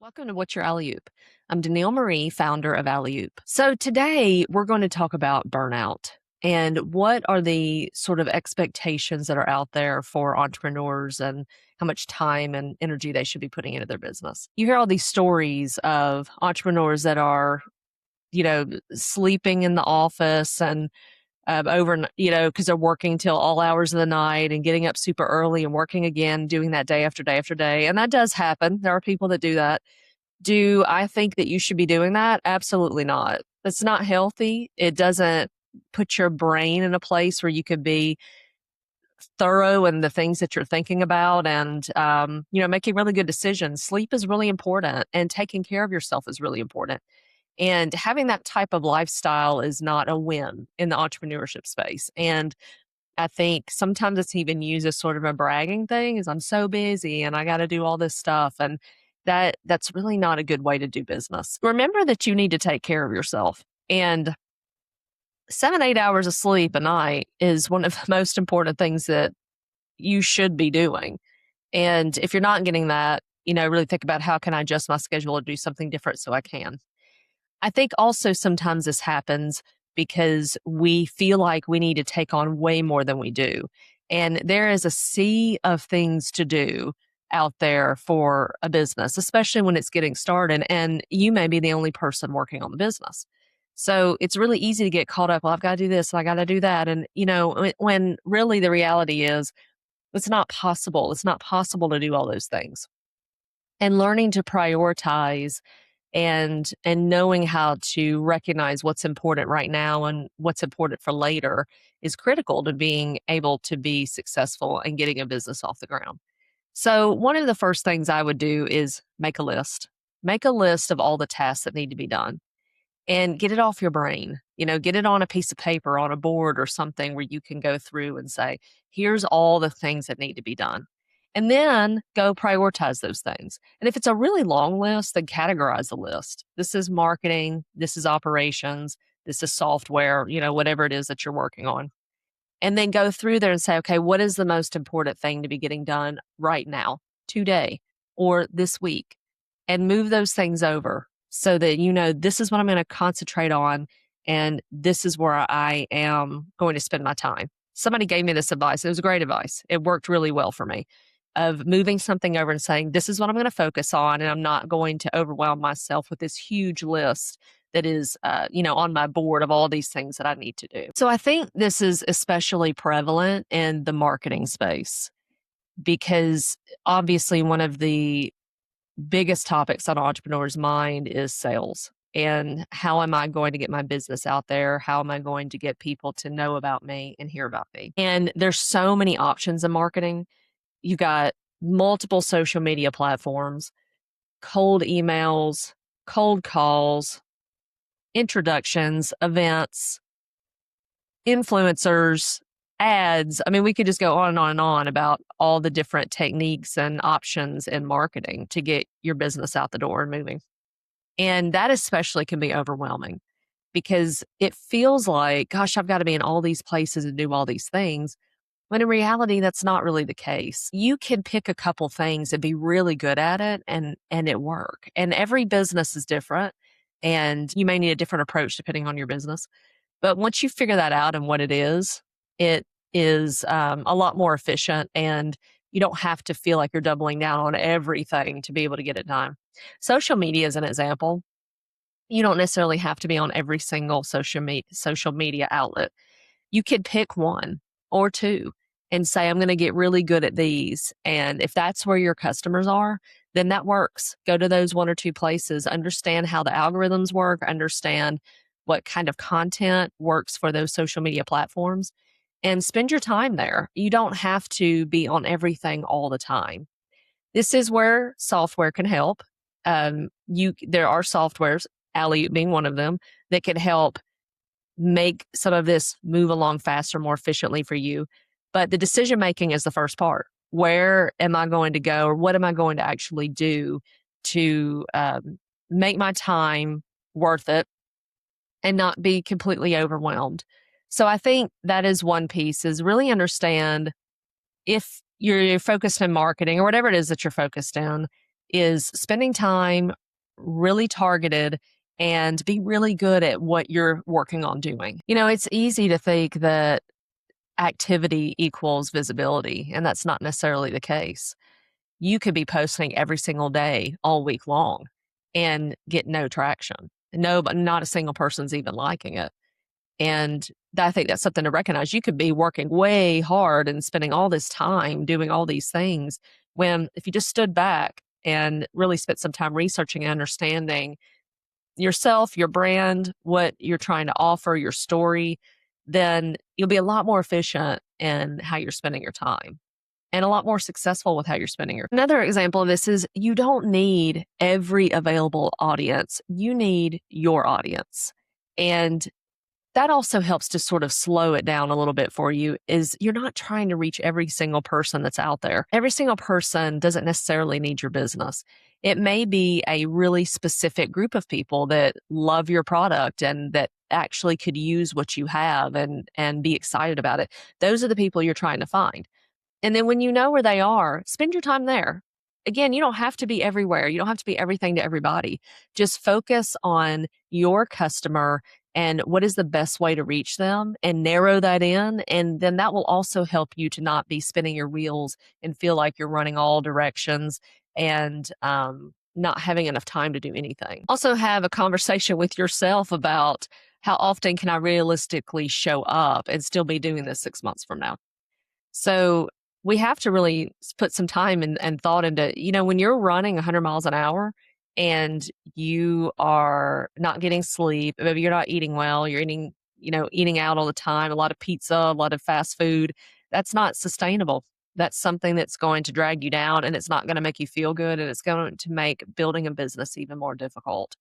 Welcome to What's Your Alioup? I'm Danielle Marie, founder of Alioup. So today we're going to talk about burnout and what are the sort of expectations that are out there for entrepreneurs and how much time and energy they should be putting into their business. You hear all these stories of entrepreneurs that are, sleeping in the office and over, because they're working till all hours of the night and getting up super early and working again, doing that day after day after day. And that does happen. There are people that do that. Do I think that you should be doing that? Absolutely not. That's not healthy. It doesn't put your brain in a place where you could be thorough in the things that you're thinking about and, making really good decisions. Sleep is really important and taking care of yourself is really important. And having that type of lifestyle is not a win in the entrepreneurship space. And I think sometimes it's even used as sort of a bragging thing is I'm so busy and I got to do all this stuff. And that's really not a good way to do business. Remember that you need to take care of yourself. And 7, 8 hours of sleep a night is one of the most important things that you should be doing. And if you're not getting that, really think about how can I adjust my schedule or do something different so I can. I think also sometimes this happens because we feel like we need to take on way more than we do. And there is a sea of things to do out there for a business, especially when it's getting started. And you may be the only person working on the business. So it's really easy to get caught up. Well, I've got to do this and I got to do that. And, when really the reality is it's not possible. It's not possible to do all those things. And learning to prioritize and knowing how to recognize what's important right now and what's important for later is critical to being able to be successful and getting a business off the ground. So one of the first things I would do is make a list. Make a list of all the tasks that need to be done and get it off your brain. Get it on a piece of paper, on a board or something where you can go through and say, here's all the things that need to be done. And then go prioritize those things. And if it's a really long list, then categorize the list. This is marketing, this is operations, this is software, whatever it is that you're working on. And then go through there and say, okay, what is the most important thing to be getting done right now, today, or this week? And move those things over so that this is what I'm going to concentrate on and this is where I am going to spend my time. Somebody gave me this advice. It was great advice. It worked really well for me of moving something over and saying, this is what I'm going to focus on. And I'm not going to overwhelm myself with this huge list that is, on my board of all these things that I need to do. So I think this is especially prevalent in the marketing space because obviously one of the biggest topics on an entrepreneur's mind is sales. And how am I going to get my business out there? How am I going to get people to know about me and hear about me? And there's so many options in marketing. You've got multiple social media platforms, cold emails, cold calls, introductions, events, influencers, ads. I mean, we could just go on and on and on about all the different techniques and options in marketing to get your business out the door and moving. And that especially can be overwhelming because it feels like, gosh, I've got to be in all these places and do all these things. When in reality, that's not really the case. You can pick a couple things and be really good at it and it work. And every business is different and you may need a different approach depending on your business. But once you figure that out and what it is a lot more efficient and you don't have to feel like you're doubling down on everything to be able to get it done. Social media is an example. You don't necessarily have to be on every single social media outlet. You could pick one or two and say, I'm going to get really good at these. And if that's where your customers are, then that works. Go to those one or two places, understand how the algorithms work, understand what kind of content works for those social media platforms, and spend your time there. You don't have to be on everything all the time. This is where software can help. There are softwares, Alioup being one of them, that can help make some of this move along faster, more efficiently for you. But the decision making is the first part. Where am I going to go, or what am I going to actually do to make my time worth it and not be completely overwhelmed? So I think that is one piece, is really understand if you're focused in marketing or whatever it is that you're focused in, is spending time really targeted and be really good at what you're working on doing. It's easy to think that activity equals visibility, and that's not necessarily the case. You could be posting every single day all week long and get no traction. No, but not a single person's even liking it. And I think that's something to recognize. You could be working way hard and spending all this time doing all these things when if you just stood back and really spent some time researching and understanding yourself, your brand, what you're trying to offer, your story, then you'll be a lot more efficient in how you're spending your time and a lot more successful with how you're spending your. Another example of this is you don't need every available audience. You need your audience. And that also helps to sort of slow it down a little bit for you is you're not trying to reach every single person that's out there. Every single person doesn't necessarily need your business. It may be a really specific group of people that love your product and that actually could use what you have and be excited about it. Those are the people you're trying to find. And then when you know where they are, spend your time there. Again, you don't have to be everywhere. You don't have to be everything to everybody. Just focus on your customer and what is the best way to reach them and narrow that in. And then that will also help you to not be spinning your wheels and feel like you're running all directions and not having enough time to do anything. Also have a conversation with yourself about how often can I realistically show up and still be doing this 6 months from now. So we have to really put some time and thought into, when you're running 100 miles an hour and you are not getting sleep, maybe you're not eating well, you're eating out all the time, a lot of pizza, a lot of fast food, that's not sustainable. That's something that's going to drag you down and it's not going to make you feel good and it's going to make building a business even more difficult.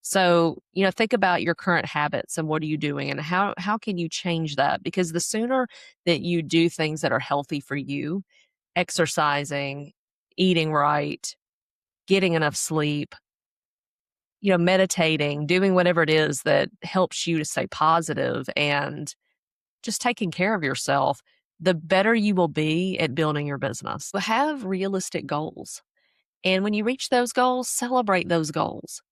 So, think about your current habits and what are you doing and how can you change that? Because the sooner that you do things that are healthy for you, exercising, eating right, getting enough sleep, meditating, doing whatever it is that helps you to stay positive and just taking care of yourself, the better you will be at building your business. Have realistic goals. And when you reach those goals, celebrate those goals.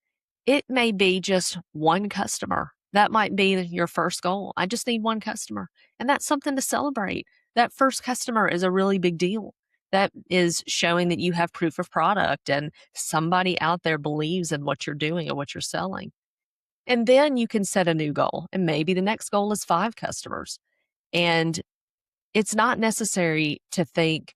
It may be just one customer. That might be your first goal. I just need one customer. And that's something to celebrate. That first customer is a really big deal. That is showing that you have proof of product and somebody out there believes in what you're doing and what you're selling. And then you can set a new goal. And maybe the next goal is 5 customers. And it's not necessary to think,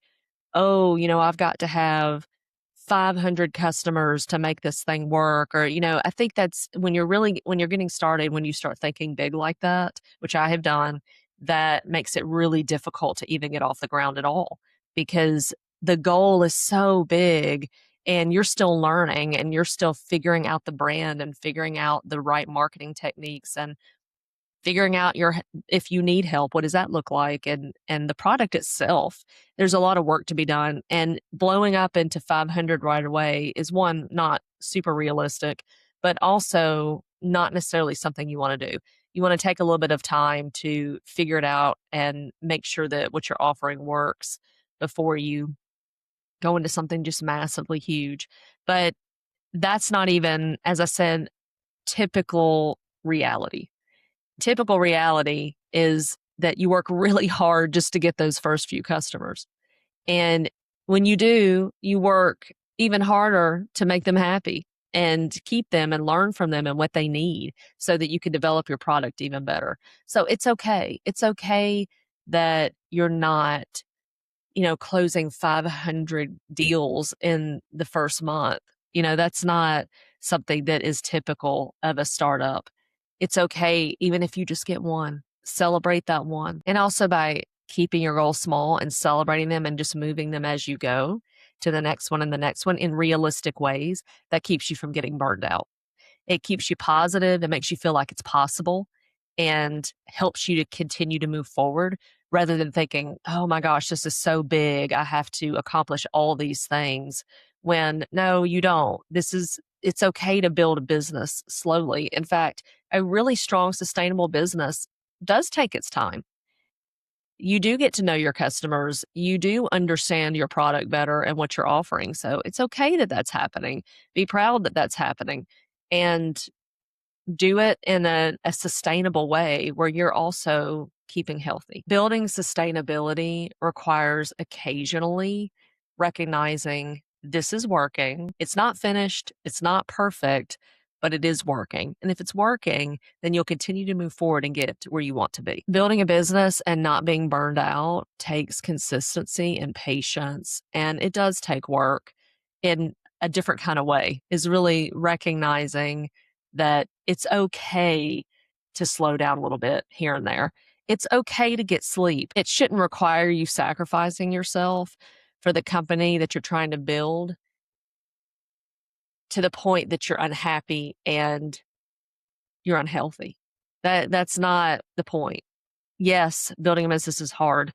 oh, I've got to have 500 customers to make this thing work. Or, I think that's when you're getting started, when you start thinking big like that, which I have done, that makes it really difficult to even get off the ground at all because the goal is so big and you're still learning and you're still figuring out the brand and figuring out the right marketing techniques and figuring out if you need help, what does that look like? And the product itself, there's a lot of work to be done. And blowing up into 500 right away is one, not super realistic, but also not necessarily something you want to do. You want to take a little bit of time to figure it out and make sure that what you're offering works before you go into something just massively huge. But that's not even, as I said, typical reality. Typical reality is that you work really hard just to get those first few customers. And when you do, you work even harder to make them happy and keep them and learn from them and what they need so that you can develop your product even better. So it's okay. It's okay that you're not, closing 500 deals in the first month. That's not something that is typical of a startup. It's okay even if you just get one. Celebrate that one. And also by keeping your goals small and celebrating them and just moving them as you go to the next one and the next one in realistic ways, that keeps you from getting burned out. It keeps you positive. It makes you feel like it's possible and helps you to continue to move forward rather than thinking, oh my gosh, this is so big. I have to accomplish all these things when no, you don't. It's okay to build a business slowly. In fact, a really strong, sustainable business does take its time. you do get to know your customers. You do understand your product better and what you're offering. So it's okay that that's happening. Be proud that that's happening. And do it in a sustainable way where you're also keeping healthy. Building sustainability requires occasionally recognizing this is working. It's not finished, it's not perfect, but it is working. And if it's working, then you'll continue to move forward and get to where you want to be. Building a business and not being burned out takes consistency and patience, and it does take work in a different kind of way, is really recognizing that it's okay to slow down a little bit here and there. It's okay to get sleep. It shouldn't require you sacrificing yourself for the company that you're trying to build to the point that you're unhappy and you're unhealthy. That's not the point. Yes, building a business is hard.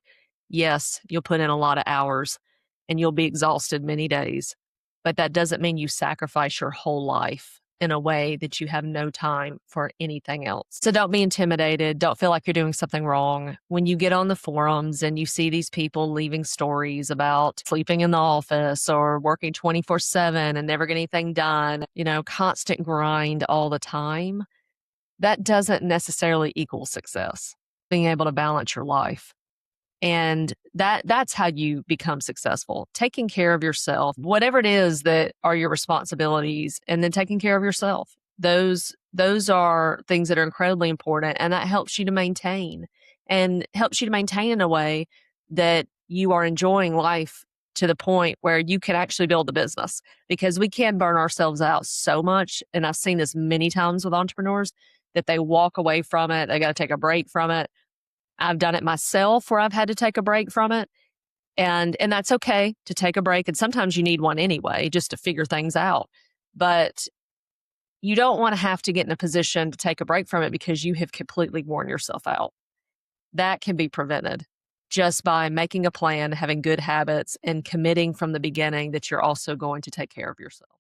Yes, you'll put in a lot of hours and you'll be exhausted many days, but that doesn't mean you sacrifice your whole life in a way that you have no time for anything else. So don't be intimidated. Don't feel like you're doing something wrong. When you get on the forums and you see these people leaving stories about sleeping in the office or working 24/7 and never getting anything done, constant grind all the time, that doesn't necessarily equal success. Being able to balance your life. And that's how you become successful. Taking care of yourself, whatever it is that are your responsibilities, and then taking care of yourself. Those are things that are incredibly important, and that helps you to maintain in a way that you are enjoying life to the point where you can actually build a business, because we can burn ourselves out so much. And I've seen this many times with entrepreneurs that they walk away from it. They got to take a break from it. I've done it myself where I've had to take a break from it. And that's okay to take a break. And sometimes you need one anyway, just to figure things out. But you don't want to have to get in a position to take a break from it because you have completely worn yourself out. That can be prevented just by making a plan, having good habits, and committing from the beginning that you're also going to take care of yourself.